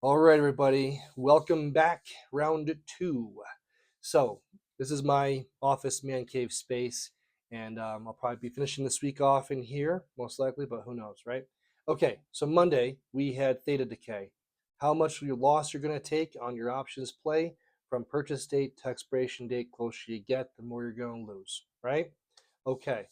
All right, everybody, welcome back. Round two. So, this is my office man cave space, and I'll probably be finishing this week off in here, most likely, but who knows, right? Okay, so Monday we had theta decay. How much your loss you're going to take on your options play from purchase date to expiration date, closer you get, the more you're going to lose, right? Okay,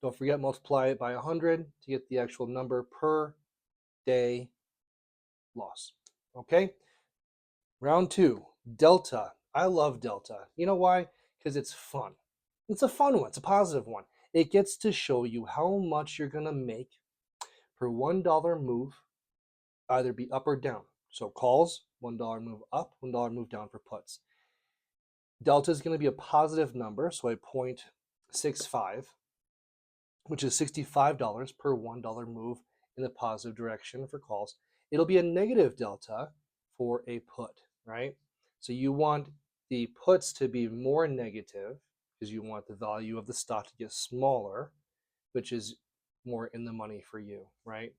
don't forget multiply it by 100 to get the actual number per day loss. Okay, round two, Delta. I love Delta. You know why? Because it's fun. It's a fun one. It's a positive one. It gets to show you how much you're going to make per $1 move, either be up or down. So calls, $1 move up, $1 move down for puts. Delta is going to be a positive number, so a 0.65, which is $65 per $1 move in the positive direction for calls. It'll be a negative delta for a put, right? So you want the puts to be more negative because you want the value of the stock to get smaller, which is more in the money for you, right?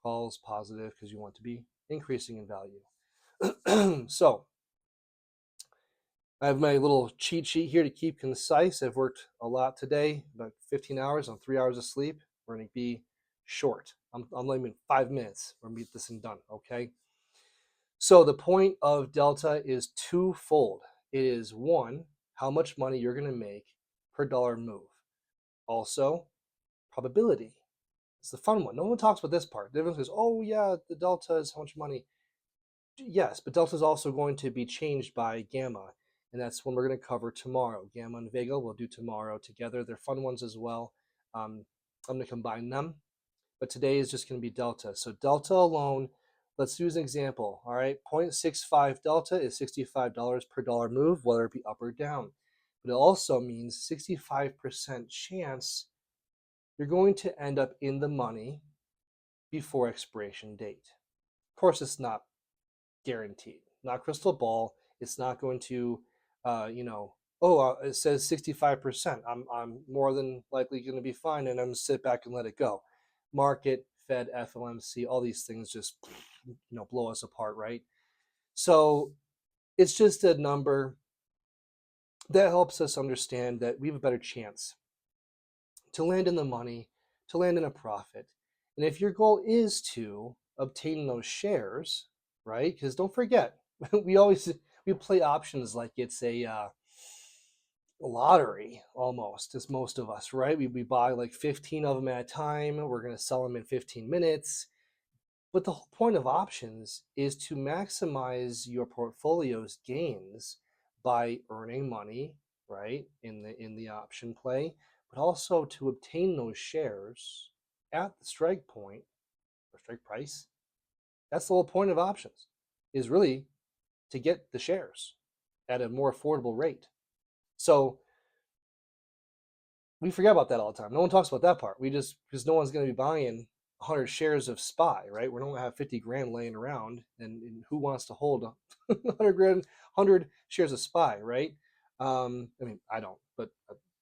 Calls positive because you want to be increasing in value. So I have my little cheat sheet here to keep concise. I've worked a lot today, about 15 hours on 3 hours of sleep. We're going to be short. I'm leaving 5 minutes. We're going to get this thing done, okay? So the point of delta is twofold. It is one, how much money you're going to make per dollar move. Also, probability. It's the fun one. No one talks about this part. Everyone says, oh, yeah, the delta is how much money. Yes, but delta is also going to be changed by gamma, and that's one we're going to cover tomorrow. Gamma and Vega we'll do tomorrow together. They're fun ones as well. I'm going to combine them, but today is just going to be delta. So delta alone, let's use an example. All right, 0.65 delta is $65 per dollar move, whether it be up or down. But it also means 65% chance you're going to end up in the money before expiration date. Of course, it's not guaranteed. Not crystal ball. It's not going to, it says 65%. I'm more than likely going to be fine, and I'm going to sit back and let it go. Market, Fed, FOMC, all these things just, blow us apart, right? So it's just a number that helps us understand that we have a better chance to land in the money, to land in a profit. And if your goal is to obtain those shares, right? Because don't forget, we play options like it's a lottery almost, as most of us, right? We buy like 15 of them at a time. We're going to sell them in 15 minutes. But the whole point of options is to maximize your portfolio's gains by earning money, right, in the option play, but also to obtain those shares at the strike point or strike price. That's the whole point of options, is really to get the shares at a more affordable rate. So we forget about that all the time. No one talks about that part. We just, because no one's going to be buying 100 shares of SPY, right? We don't have 50 grand laying around, and who wants to hold 100 grand, 100 shares of SPY, right? I mean, I don't, but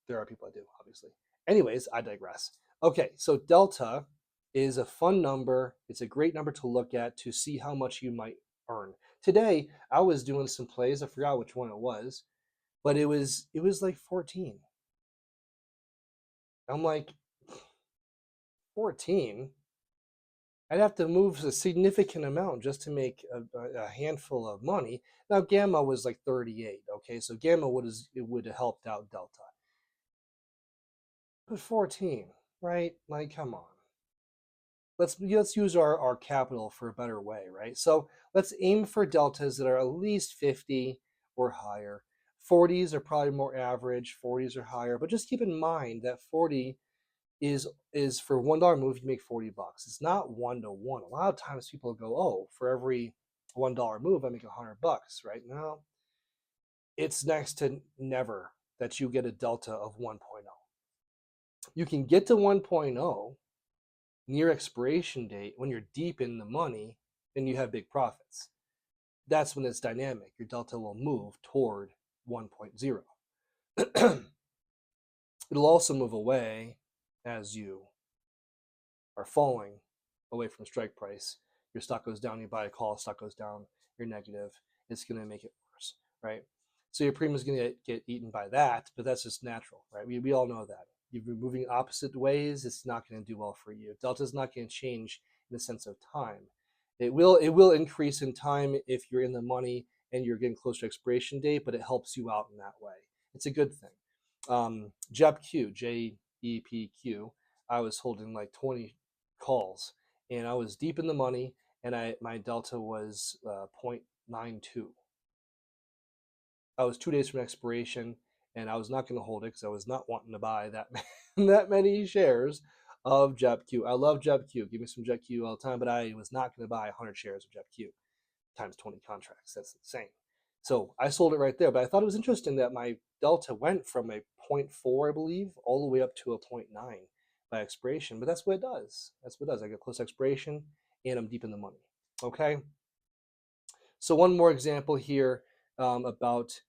there are people that do, obviously. Anyways, I digress. Okay, so delta is a fun number. It's a great number to look at to see how much you might earn. Today, I was doing some plays. I forgot which one it was, but it was like 14. I'm like, 14? I'd have to move a significant amount just to make a handful of money. Now gamma was like 38. Okay, so gamma would have helped out delta, but 14, right? Like, come on. Let's use our capital for a better way, right? So let's aim for deltas that are at least 50 or higher. 40s are probably more average. 40s are higher, but just keep in mind that 40 is for $1 move you make 40 bucks. It's not 1 to 1. A lot of times people go, oh, for every $1 move I make 100 bucks, right? Now it's next to never that you get a delta of 1.0. You can get to 1.0 near expiration date when you're deep in the money and you have big profits. That's when it's dynamic. Your delta will move toward 1.0. It'll also move away as you are falling away from strike price. your stock goes down, you buy a call, stock goes down, you're negative, it's going to make it worse, right? So your premium is going to get eaten by that, but that's just natural, right? We all know that. You've been moving opposite ways, it's not going to do well for you. Delta is not going to change in the sense of time. It will increase in time if you're in the money and you're getting close to expiration date, but it helps you out in that way. It's a good thing. JEPQ, JEPQ, I was holding like 20 calls and I was deep in the money and my delta was 0.92. I was 2 days from expiration and I was not going to hold it because I was not wanting to buy that that many shares of JEPQ. I love JEPQ. Give me some JEPQ all the time, but I was not going to buy 100 shares of JEPQ times 20 contracts. That's insane. So I sold it right there. But I thought it was interesting that my delta went from a 0.4, I believe, all the way up to a 0.9 by expiration. But that's what it does. That's what it does. I get close to expiration and I'm deep in the money. Okay. So one more example here about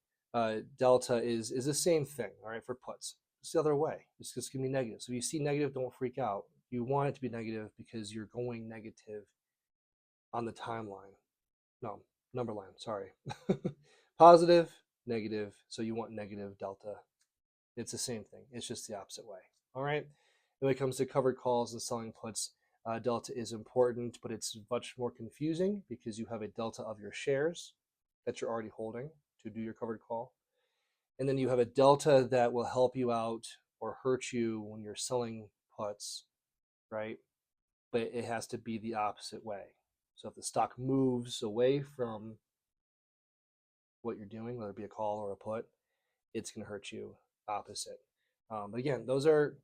delta is the same thing. All right, for puts. It's the other way. It's just going to be negative. So if you see negative, don't freak out. You want it to be negative because you're going negative on the timeline. No, number line, sorry. Positive, negative, so you want negative delta. It's the same thing. It's just the opposite way. All right. When it comes to covered calls and selling puts, delta is important, but it's much more confusing because you have a delta of your shares that you're already holding to do your covered call. And then you have a delta that will help you out or hurt you when you're selling puts, right? But it has to be the opposite way. So if the stock moves away from what you're doing, whether it be a call or a put, it's going to hurt you opposite. But again, those are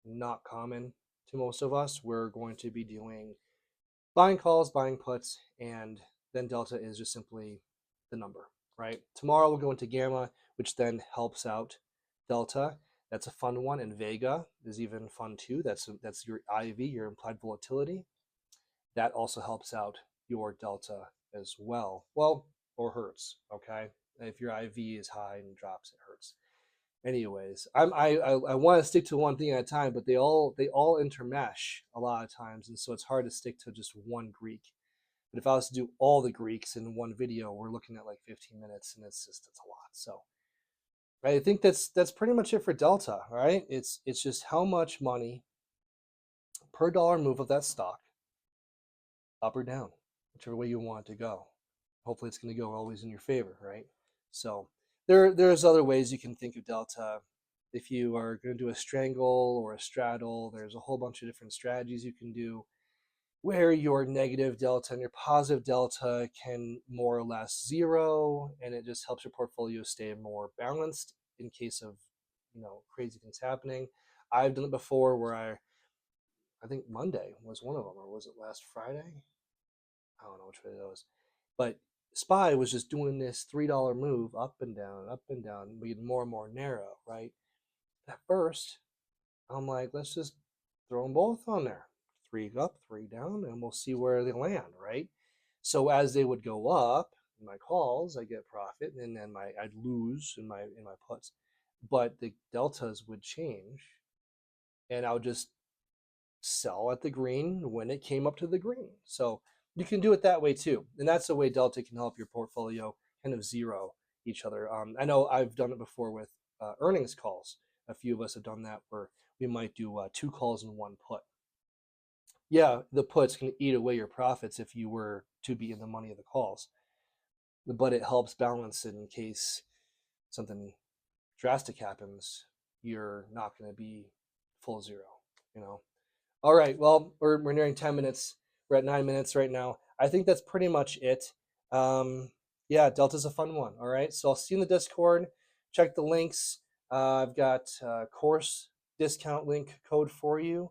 not common to most of us. We're going to be doing buying calls, buying puts, and then delta is just simply the number, right? Tomorrow we'll go into gamma, which then helps out delta. That's a fun one. And vega is even fun too. That's your IV, your implied volatility. That also helps out your delta as well. Well, or hurts, okay? If your IV is high and drops, it hurts. Anyways, I want to stick to one thing at a time, but they all intermesh a lot of times, and so it's hard to stick to just one Greek. But if I was to do all the Greeks in one video, we're looking at like 15 minutes, and it's a lot. So I think that's pretty much it for delta, right? It's just how much money per dollar move of that stock, up or down, whichever way you want it to go. Hopefully it's going to go always in your favor, right? So there's other ways you can think of delta. If you are going to do a strangle or a straddle, there's a whole bunch of different strategies you can do where your negative delta and your positive delta can more or less zero, and it just helps your portfolio stay more balanced in case of crazy things happening. I've done it before where I think Monday was one of them, or was it last Friday? I don't know which way it was. But SPY was just doing this $3 move up and down, getting more and more narrow, right? At first, I'm like, let's just throw them both on there. 3 up, 3 down, and we'll see where they land, right? So as they would go up in my calls, I get profit, and then I'd lose in my puts. But the deltas would change, and I would just sell at the green when it came up to the green. So you can do it that way too. And that's the way delta can help your portfolio kind of zero each other. I know I've done it before with earnings calls. A few of us have done that where we might do 2 calls and 1 put. Yeah, the puts can eat away your profits if you were to be in the money of the calls, but it helps balance it in case something drastic happens. You're not going to be full zero. All right, well, we're nearing 10 minutes. We're at 9 minutes right now. I think that's pretty much it. Yeah, Delta's a fun one. All right, so I'll see you in the Discord. Check the links. I've got course discount link code for you.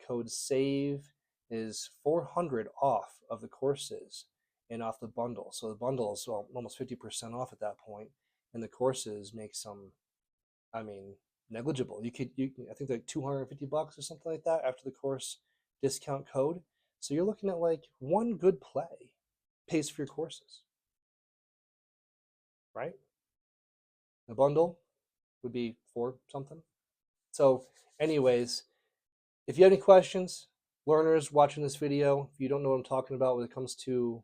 Code SAVE is 400 off of the courses and off the bundle. So the bundle is almost 50% off at that point, and the courses make some, negligible. You can I think like $250 or something like that after the course discount code. So you're looking at like one good play pays for your courses, right? The bundle would be 4 something. So anyways, if you have any questions, learners watching this video, if you don't know what I'm talking about when it comes to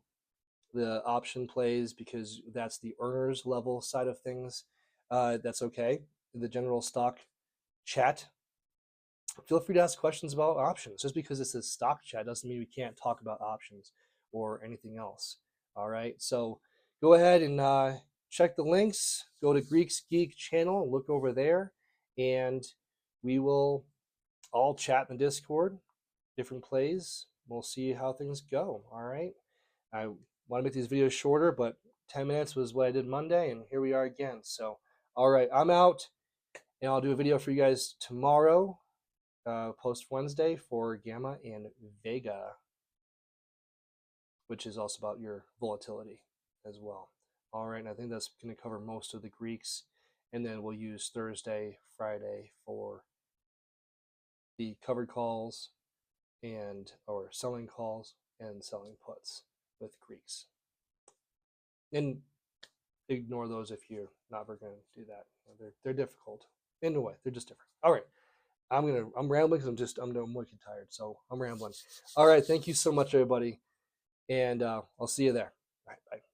the option plays, because that's the earners level side of things, that's okay. In the general stock chat, feel free to ask questions about options. Just because it's a stock chat doesn't mean we can't talk about options or anything else. All right, so go ahead and check the links. Go to Greeks Geek channel, look over there, and we will all chat in the Discord, different plays. We'll see how things go. All right, I want to make these videos shorter, but 10 minutes was what I did Monday, and here we are again. So, all right, I'm out, and I'll do a video for you guys tomorrow, post Wednesday, for Gamma and Vega, which is also about your volatility as well. All right, and I think that's going to cover most of the Greeks, and then we'll use Thursday, Friday for the covered calls and or selling calls and selling puts with Greeks. And ignore those if you're not ever going to do that. They're difficult in a way. They're just different. All right, I'm rambling because I'm wicked tired, so I'm rambling. All right, thank you so much, everybody, and I'll see you there. All right, bye.